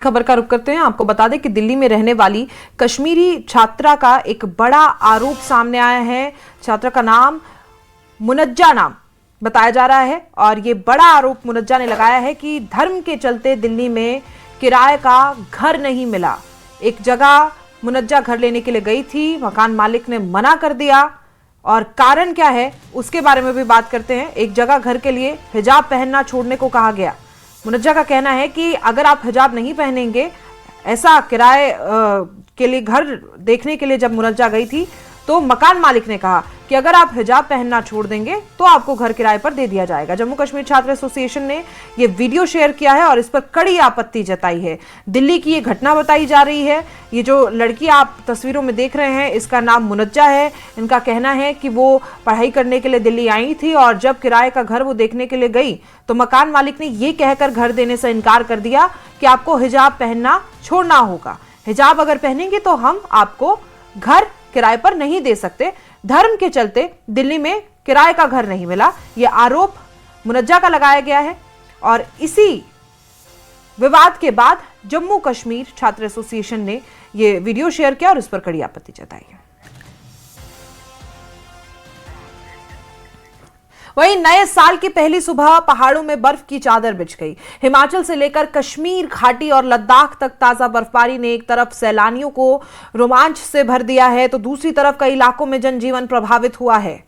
खबर का रुख करते हैं। आपको बता दें कि दिल्ली में रहने वाली कश्मीरी छात्रा का एक बड़ा आरोप सामने आया है। छात्रा का नाम मुनज्जा नाम बताया जा रहा है और ये बड़ा आरोप मुनज्जा ने लगाया है कि धर्म के चलते दिल्ली में किराए का घर नहीं मिला। एक जगह मुनज्जा घर लेने के लिए गई थी, मकान मालिक ने मना कर दिया और कारण क्या है उसके बारे में भी बात करते हैं। एक जगह घर के लिए हिजाब पहनना छोड़ने को कहा गया। मुनज्जा का कहना है कि अगर आप हिजाब नहीं पहनेंगे, ऐसा किराए के लिए घर देखने के लिए जब मुनज्जा गई थी तो मकान मालिक ने कहा कि अगर आप हिजाब पहनना छोड़ देंगे तो आपको घर किराए पर दे दिया जाएगा। जम्मू कश्मीर छात्र एसोसिएशन ने ये वीडियो शेयर किया है और इस पर कड़ी आपत्ति जताई है। दिल्ली की ये घटना बताई जा रही है। ये जो लड़की आप तस्वीरों में देख रहे हैं, इसका नाम मुनज्जा है। इनका कहना है कि वो पढ़ाई करने के लिए दिल्ली आई थी और जब किराए का घर वो देखने के लिए गई तो मकान मालिक ने ये कहकर घर देने से इनकार कर दिया कि आपको हिजाब पहनना छोड़ना होगा। हिजाब अगर पहनेंगे तो हम आपको घर किराए पर नहीं दे सकते। धर्म के चलते दिल्ली में किराए का घर नहीं मिला, यह आरोप मुनज्जा का लगाया गया है। और इसी विवाद के बाद जम्मू कश्मीर छात्र एसोसिएशन ने यह वीडियो शेयर किया और इस पर कड़ी आपत्ति जताई है। वहीं नए साल की पहली सुबह पहाड़ों में बर्फ की चादर बिछ गई। हिमाचल से लेकर कश्मीर घाटी और लद्दाख तक ताजा बर्फबारी ने एक तरफ सैलानियों को रोमांच से भर दिया है तो दूसरी तरफ कई इलाकों में जनजीवन प्रभावित हुआ है।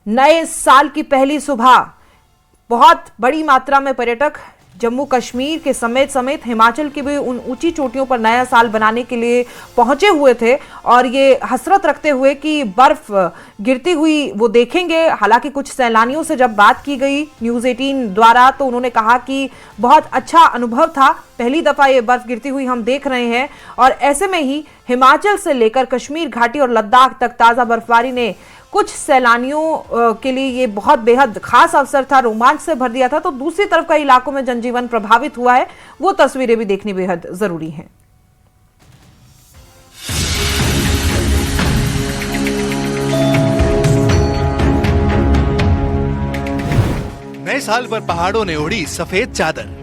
नए साल की पहली सुबह बहुत बड़ी मात्रा में पर्यटक जम्मू कश्मीर के समेत हिमाचल की भी उन ऊंची चोटियों पर नया साल बनाने के लिए पहुंचे हुए थे और ये हसरत रखते हुए कि बर्फ गिरती हुई वो देखेंगे। हालांकि कुछ सैलानियों से जब बात की गई न्यूज़ 18 द्वारा तो उन्होंने कहा कि बहुत अच्छा अनुभव था, पहली दफा ये बर्फ गिरती हुई हम देख रहे हैं। और ऐसे में ही हिमाचल से लेकर कश्मीर घाटी और लद्दाख तक ताजा बर्फबारी ने कुछ सैलानियों के लिए ये बहुत बेहद खास अवसर था, रोमांच से भर दिया था। तो दूसरी तरफ कई इलाकों में जनजीवन प्रभावित हुआ है, वो तस्वीरें भी देखनी बेहद जरूरी हैं। नए साल पर पहाड़ों ने ओढ़ी सफेद चादर।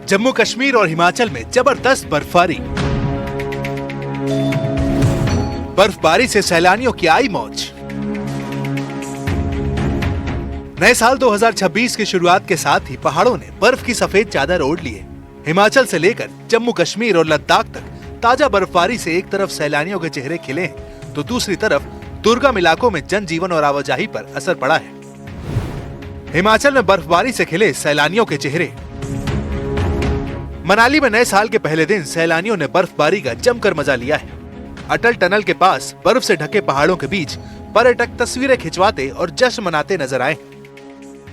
जम्मू कश्मीर और हिमाचल में जबरदस्त बर्फबारी। बर्फबारी से सैलानियों की आई मौज। नए साल 2026 की शुरुआत के साथ ही पहाड़ों ने बर्फ की सफेद चादर ओढ़ ली है। हिमाचल से लेकर जम्मू कश्मीर और लद्दाख तक ताजा बर्फबारी से एक तरफ सैलानियों के चेहरे खिले हैं तो दूसरी तरफ दुर्गम इलाकों में जनजीवन और आवाजाही पर असर पड़ा है। हिमाचल में बर्फबारी से खिले सैलानियों के चेहरे। मनाली में नए साल के पहले दिन सैलानियों ने बर्फबारी का जमकर मजा लिया है। अटल टनल के पास बर्फ से ढके पहाड़ों के बीच पर्यटक तस्वीरें खिंचवाते और जश्न मनाते नजर आए।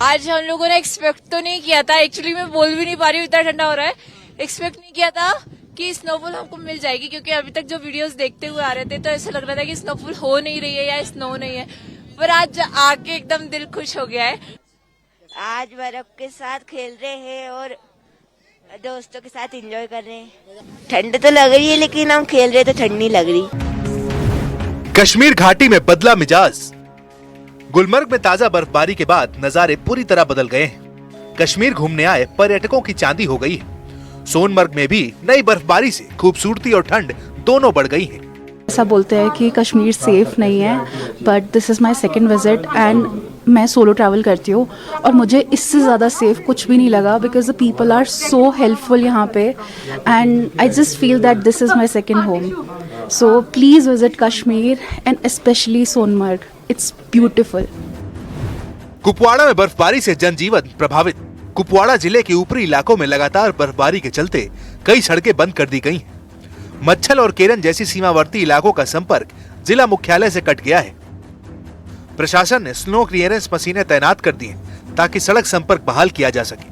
आज हम लोगों ने एक्सपेक्ट तो नहीं किया था, एक्चुअली मैं बोल भी नहीं पा रही हूँ, इतना ठंडा हो रहा है। एक्सपेक्ट नहीं किया था कि स्नोफॉल हमको मिल जाएगी, क्योंकि अभी तक जो वीडियोस देखते हुए आ रहे थे तो ऐसा लग रहा था कि स्नोफॉल हो नहीं रही है या स्नो नहीं है, पर आज आके एकदम दिल खुश हो गया है। आज बर्फ के साथ खेल रहे हैं और दोस्तों के साथ एंजॉय कर रहे हैं। ठंड तो लग रही है लेकिन हम खेल रहे तो ठंड नहीं लग रही। कश्मीर घाटी में बदला मिजाज। गुलमर्ग में ताजा बर्फबारी के बाद नजारे पूरी तरह बदल गए हैं। कश्मीर घूमने आए पर्यटकों की चांदी हो गई है। सोनमर्ग में भी नई बर्फबारी से खूबसूरती और ठंड दोनों बढ़ गई हैं। ऐसा बोलते हैं कि कश्मीर सेफ नहीं है, but this is my second visit and मैं सोलो ट्रैवल करती हूँ और मुझे इससे ज़्यादा सेफ कुछ भी नहीं लगा because the people are so helpful यहाँ पे and I just feel that this is my second home. So please visit Kashmir and specially Sonmarg, it's beautiful. Kupwara में बर्फबारी से जनजीवन प्रभावित। कुपवाड़ा जिले के ऊपरी इलाकों में लगातार बर्फबारी के चलते कई सड़कें बंद कर दी गई हैं। मच्छल और केरन जैसी सीमावर्ती इलाकों का संपर्क जिला मुख्यालय से कट गया है। प्रशासन ने स्नो क्लियरेंस मशीनें तैनात कर दी हैं ताकि सड़क संपर्क बहाल किया जा सके।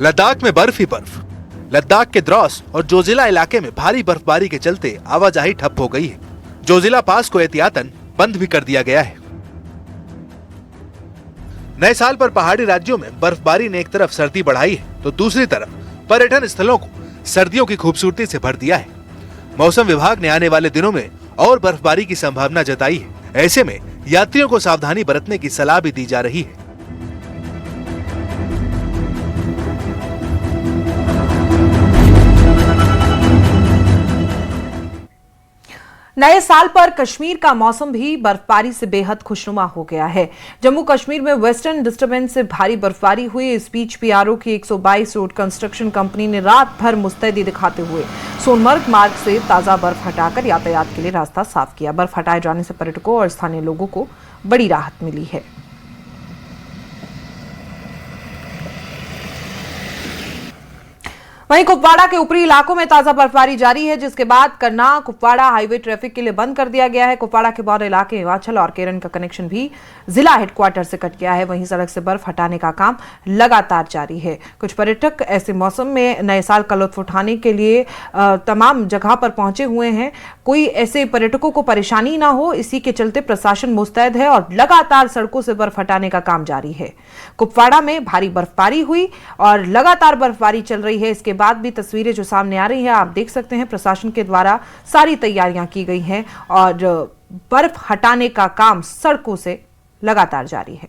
लद्दाख में बर्फ ही बर्फ। लद्दाख के द्रौस और जोजिला इलाके में भारी बर्फबारी के चलते आवाजाही ठप हो गई है। जोजिला पास को एहतियातन बंद भी कर दिया गया है। नए साल पर पहाड़ी राज्यों में बर्फबारी ने एक तरफ सर्दी बढ़ाई है तो दूसरी तरफ पर्यटन स्थलों को सर्दियों की खूबसूरती से भर दिया है। मौसम विभाग ने आने वाले दिनों में और बर्फबारी की संभावना जताई है। ऐसे में यात्रियों को सावधानी बरतने की सलाह भी दी जा रही है। नए साल पर कश्मीर का मौसम भी बर्फबारी से बेहद खुशनुमा हो गया है। जम्मू कश्मीर में वेस्टर्न डिस्टर्बेंस से भारी बर्फबारी हुई। इस बीच पीआरओ की 122 रोड कंस्ट्रक्शन कंपनी ने रात भर मुस्तैदी दिखाते हुए सोनमर्ग मार्ग से ताजा बर्फ हटाकर यातायात के लिए रास्ता साफ किया। बर्फ हटाए जाने से पर्यटकों और स्थानीय लोगों को बड़ी राहत मिली है। वहीं कुपवाड़ा के ऊपरी इलाकों में ताजा बर्फबारी जारी है, जिसके बाद करनाल कुपवाड़ा हाईवे ट्रैफिक के लिए बंद कर दिया गया है। कुपवाड़ा के बॉर्डर इलाके हिमाचल और केरन का कनेक्शन भी जिला हेडक्वार्टर से कट गया है। वहीं सड़क से बर्फ हटाने का काम लगातार जारी है। कुछ पर्यटक ऐसे मौसम में नए साल का लुत्फ उठाने के लिए तमाम जगह पर पहुंचे हुए हैं। कोई ऐसे पर्यटकों को परेशानी ना हो, इसी के चलते प्रशासन मुस्तैद है और लगातार सड़कों से बर्फ हटाने का काम जारी है। कुपवाड़ा में भारी बर्फबारी हुई और लगातार बर्फबारी चल रही है। इसके बाद भी तस्वीरें जो सामने आ रही हैं, आप देख सकते हैं प्रशासन के द्वारा सारी तैयारियां की गई हैं और बर्फ हटाने का काम सड़कों से लगातार जारी है।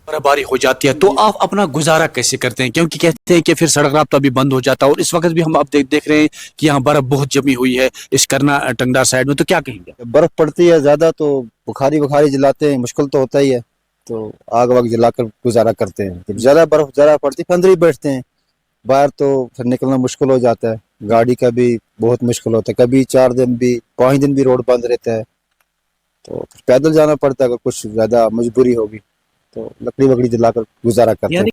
बर्फबारी हो जाती है तो आप अपना गुजारा कैसे करते हैं, क्योंकि कहते हैं कि फिर सड़क रास्ता भी बंद हो जाता है और इस वक्त भी हम अब देख रहे हैं कि यहाँ बर्फ बहुत जमी हुई है इस करना टंगडा साइड में, तो क्या कहेंगे? बर्फ पड़ती है ज्यादा तो बुखारी जलाते हैं, मुश्किल तो होता ही है, तो आग वाग जलाकर गुजारा करते हैं। जब ज्यादा बर्फ पड़ती है अंदर ही बैठते हैं, बाहर तो फिर निकलना मुश्किल हो जाता है। गाड़ी का भी बहुत मुश्किल होता है, कभी 4 दिन भी 5 दिन भी रोड बंद रहता है, तो पैदल जाना पड़ता है। अगर कुछ ज्यादा मजबूरी होगी तो लकड़ी वकड़ी जलाकर गुजारा करते हैं।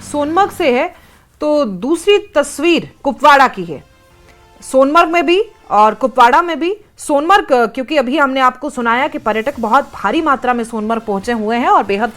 सोनमर्ग से है तो दूसरी तस्वीर कुपवाड़ा की है। सोनमर्ग में भी और कुपवाड़ा में भी। सोनमर्ग क्योंकि अभी हमने आपको सुनाया कि पर्यटक बहुत भारी मात्रा में सोनमर्ग पहुंचे हुए हैं और बेहद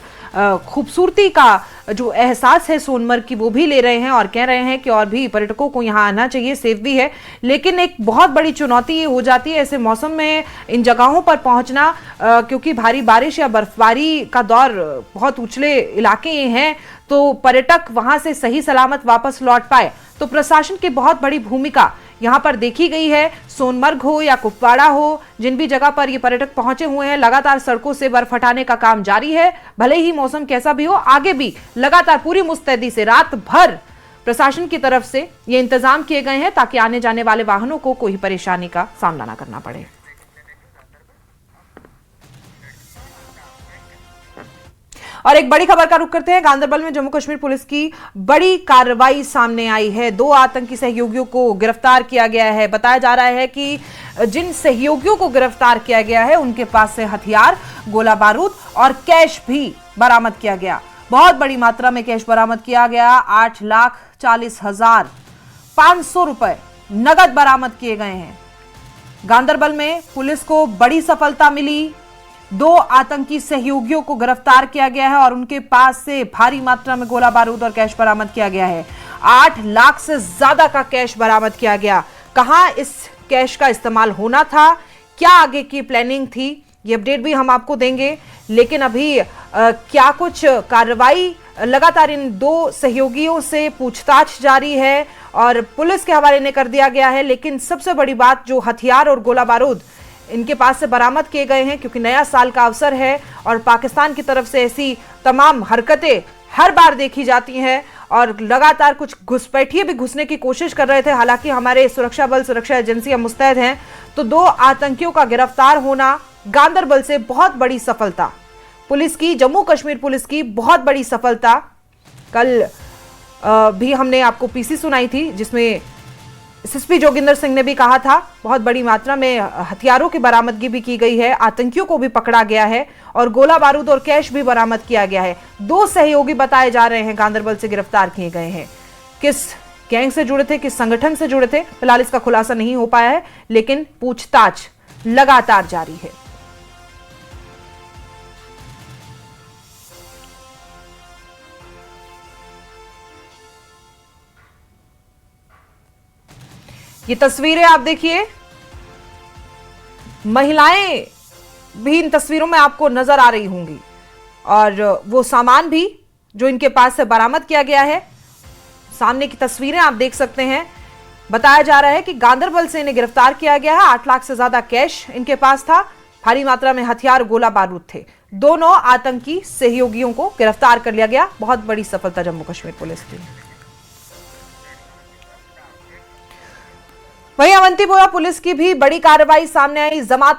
खूबसूरती का जो एहसास है सोनमर्ग की वो भी ले रहे हैं और कह रहे हैं कि और भी पर्यटकों को यहाँ आना चाहिए, सेफ भी है। लेकिन एक बहुत बड़ी चुनौती ये हो जाती है ऐसे मौसम में इन जगहों पर पहुंचना, क्योंकि भारी बारिश या बर्फबारी का दौर, बहुत ऊंचले इलाके ये हैं, तो पर्यटक वहां से सही सलामत वापस लौट पाए तो प्रशासन की बहुत बड़ी भूमिका यहाँ पर देखी गई है। सोनमर्ग हो या कुपवाड़ा हो, जिन भी जगह पर ये पर्यटक पहुंचे हुए हैं, लगातार सड़कों से बर्फ हटाने का काम जारी है। भले ही मौसम कैसा भी हो, आगे भी लगातार पूरी मुस्तैदी से रात भर प्रशासन की तरफ से ये इंतजाम किए गए हैं ताकि आने जाने वाले वाहनों को कोई परेशानी का सामना ना करना पड़े। और एक बड़ी खबर का रुख करते हैं। गांदरबल में जम्मू कश्मीर पुलिस की बड़ी कार्रवाई सामने आई है। 2 आतंकी सहयोगियों को गिरफ्तार किया गया है। बताया जा रहा है कि जिन सहयोगियों को गिरफ्तार किया गया है उनके पास से हथियार, गोला बारूद और कैश भी बरामद किया गया। बहुत बड़ी मात्रा में कैश बरामद किया गया। 8,40,500 रुपए नगद बरामद किए गए हैं। गांदरबल में पुलिस को बड़ी सफलता मिली। 2 आतंकी सहयोगियों को गिरफ्तार किया गया है और उनके पास से भारी मात्रा में गोला बारूद और कैश बरामद किया गया है। 8 लाख से ज्यादा का कैश बरामद किया गया। कहां इस कैश का इस्तेमाल होना था, क्या आगे की प्लानिंग थी, ये अपडेट भी हम आपको देंगे। लेकिन अभी क्या कुछ कार्रवाई, लगातार इन 2 सहयोगियों से पूछताछ जारी है और पुलिस के हवाले ने कर दिया गया है। लेकिन सबसे बड़ी बात, जो हथियार और गोला बारूद इनके पास से बरामद किए गए हैं, क्योंकि नया साल का अवसर है और पाकिस्तान की तरफ से ऐसी तमाम हरकतें हर बार देखी जाती हैं और लगातार कुछ घुसपैठिए भी घुसने की कोशिश कर रहे थे। हालांकि हमारे सुरक्षा बल, सुरक्षा एजेंसियां मुस्तैद हैं। तो 2 आतंकियों का गिरफ्तार होना गांदरबल से बहुत बड़ी सफलता, पुलिस की, जम्मू कश्मीर पुलिस की बहुत बड़ी सफलता। कल भी हमने आपको पीसी सुनाई थी जिसमें एसएसपी जोगिंदर सिंह ने भी कहा था बहुत बड़ी मात्रा में हथियारों की बरामदगी भी की गई है, आतंकियों को भी पकड़ा गया है और गोला बारूद और कैश भी बरामद किया गया है। 2 सहयोगी बताए जा रहे हैं गांदरबल से गिरफ्तार किए गए हैं। किस गैंग से जुड़े थे, किस संगठन से जुड़े थे, फिलहाल इसका खुलासा नहीं हो पाया है, लेकिन पूछताछ लगातार जारी है। ये तस्वीरें आप देखिए, महिलाएं भी इन तस्वीरों में आपको नजर आ रही होंगी और वो सामान भी जो इनके पास से बरामद किया गया है, सामने की तस्वीरें आप देख सकते हैं। बताया जा रहा है कि गांदरबल से इन्हें गिरफ्तार किया गया है। 8 लाख से ज्यादा कैश इनके पास था, भारी मात्रा में हथियार, गोला बारूद थे। दोनों आतंकी सहयोगियों को गिरफ्तार कर लिया गया। बहुत बड़ी सफलता जम्मू कश्मीर पुलिस की। वहीं अवंतीपोरा पुलिस की भी बड़ी कार्रवाई सामने आई। जमात